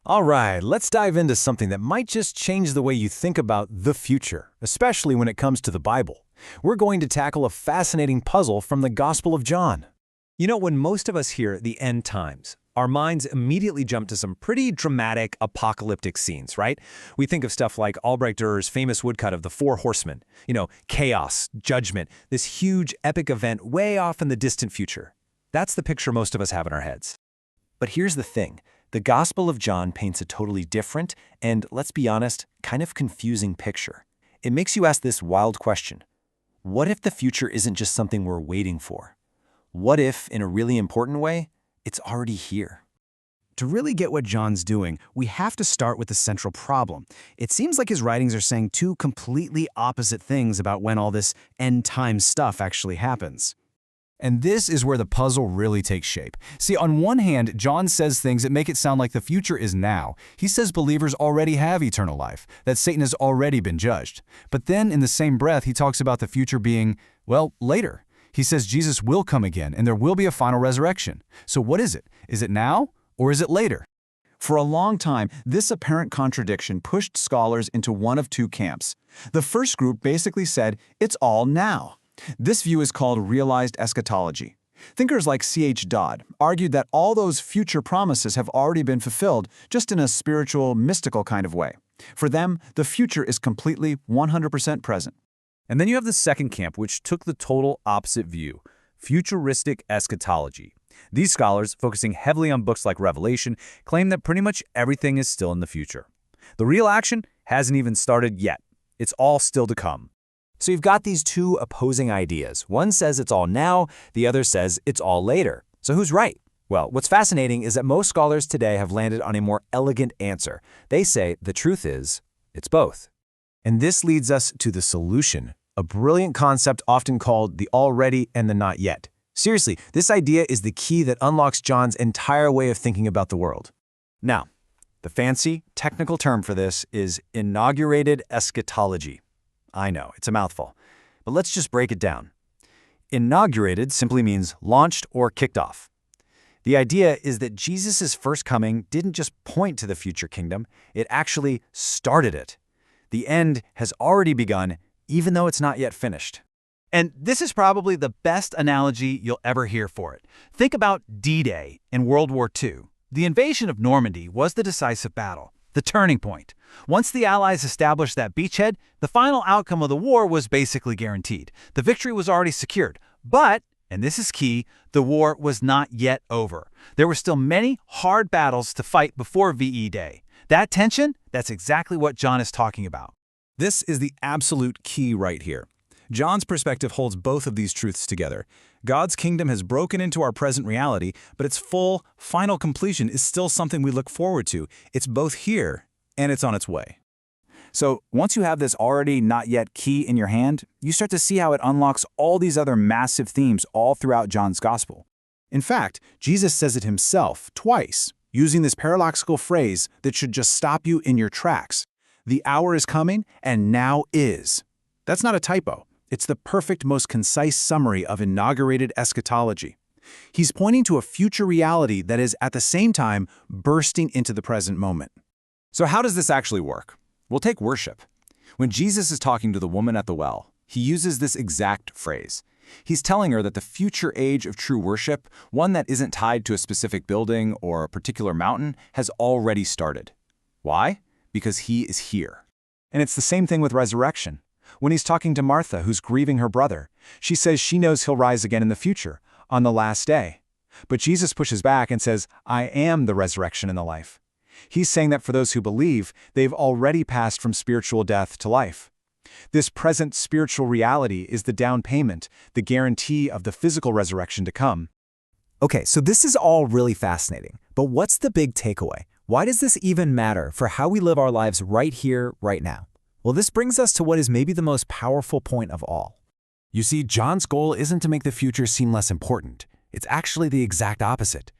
All right, let's dive into something that might just change the way you think about the future, especially when it comes to the Bible. We're going to tackle a fascinating puzzle from the Gospel of John. When most of us hear the end times, our minds immediately jump to some pretty dramatic apocalyptic scenes, right? We think of stuff like Albrecht Dürer's famous woodcut of the Four Horsemen. Chaos, judgment, this huge epic event way off in the distant future. That's the picture most of us have in our heads. But here's the thing. The Gospel of John paints a totally different and, let's be honest, kind of confusing picture. It makes you ask this wild question. What if the future isn't just something we're waiting for? What if, in a really important way, it's already here? To really get what John's doing, we have to start with the central problem. It seems like his writings are saying two completely opposite things about when all this end-time stuff actually happens. And this is where the puzzle really takes shape. See, on one hand, John says things that make it sound like the future is now. He says believers already have eternal life, that Satan has already been judged. But then, in the same breath, he talks about the future being, well, later. He says Jesus will come again, and there will be a final resurrection. So what is it? Is it now, or is it later? For a long time, this apparent contradiction pushed scholars into one of two camps. The first group basically said, it's all now. This view is called realized eschatology. Thinkers like C.H. Dodd argued that all those future promises have already been fulfilled, just in a spiritual, mystical kind of way. For them, the future is completely 100% present. And then you have the second camp, which took the total opposite view, futuristic eschatology. These scholars, focusing heavily on books like Revelation, claim that pretty much everything is still in the future. The real action hasn't even started yet. It's all still to come. So you've got these two opposing ideas. One says it's all now, the other says it's all later. So who's right? Well, what's fascinating is that most scholars today have landed on a more elegant answer. They say the truth is, it's both. And this leads us to the solution, a brilliant concept often called the already and the not yet. Seriously, this idea is the key that unlocks John's entire way of thinking about the world. Now, the fancy, technical term for this is inaugurated eschatology. I know, it's a mouthful, but let's just break it down. Inaugurated simply means launched or kicked off. The idea is that Jesus' first coming didn't just point to the future kingdom, it actually started it. The end has already begun, even though it's not yet finished. And this is probably the best analogy you'll ever hear for it. Think about D-Day in World War II. The invasion of Normandy was the decisive battle, the turning point. Once the Allies established that beachhead, the final outcome of the war was basically guaranteed. The victory was already secured. But, and this is key, the war was not yet over. There were still many hard battles to fight before VE Day. That tension, that's exactly what John is talking about. This is the absolute key right here. John's perspective holds both of these truths together. God's kingdom has broken into our present reality, but its full, final completion is still something we look forward to. It's both here, and it's on its way. So once you have this already not yet key in your hand, you start to see how it unlocks all these other massive themes all throughout John's gospel. In fact, Jesus says it himself twice, using this paradoxical phrase that should just stop you in your tracks. The hour is coming, and now is. That's not a typo. It's the perfect, most concise summary of inaugurated eschatology. He's pointing to a future reality that is, at the same time, bursting into the present moment. So how does this actually work? We'll take worship. When Jesus is talking to the woman at the well, he uses this exact phrase. He's telling her that the future age of true worship, one that isn't tied to a specific building or a particular mountain, has already started. Why? Because he is here. And it's the same thing with resurrection. When he's talking to Martha, who's grieving her brother, she says she knows he'll rise again in the future, on the last day. But Jesus pushes back and says, I am the resurrection and the life. He's saying that for those who believe, they've already passed from spiritual death to life. This present spiritual reality is the down payment, the guarantee of the physical resurrection to come. Okay, so this is all really fascinating, but what's the big takeaway? Why does this even matter for how we live our lives right here, right now? Well, this brings us to what is maybe the most powerful point of all. You see, John's goal isn't to make the future seem less important. It's actually the exact opposite.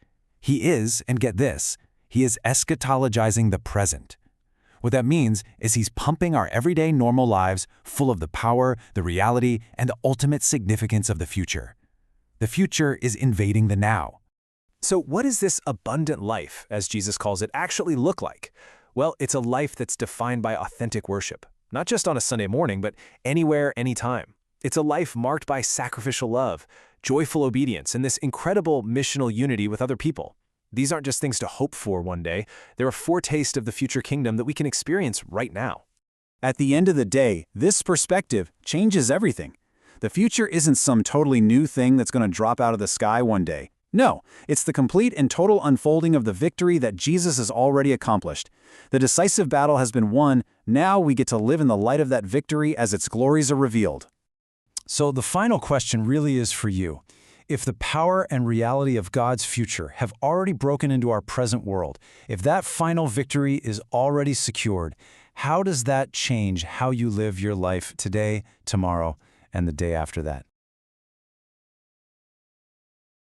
He is, and get this, he is eschatologizing the present. What that means is he's pumping our everyday normal lives full of the power, the reality, and the ultimate significance of the future. The future is invading the now. So what does this abundant life, as Jesus calls it, actually look like? Well, it's a life that's defined by authentic worship, not just on a Sunday morning, but anywhere, anytime. It's a life marked by sacrificial love, joyful obedience, and this incredible missional unity with other people. These aren't just things to hope for one day. They're a foretaste of the future kingdom that we can experience right now. At the end of the day, this perspective changes everything. The future isn't some totally new thing that's going to drop out of the sky one day. No, it's the complete and total unfolding of the victory that Jesus has already accomplished. The decisive battle has been won. Now we get to live in the light of that victory as its glories are revealed. So the final question really is for you. If the power and reality of God's future have already broken into our present world, if that final victory is already secured, how does that change how you live your life today, tomorrow, and the day after that?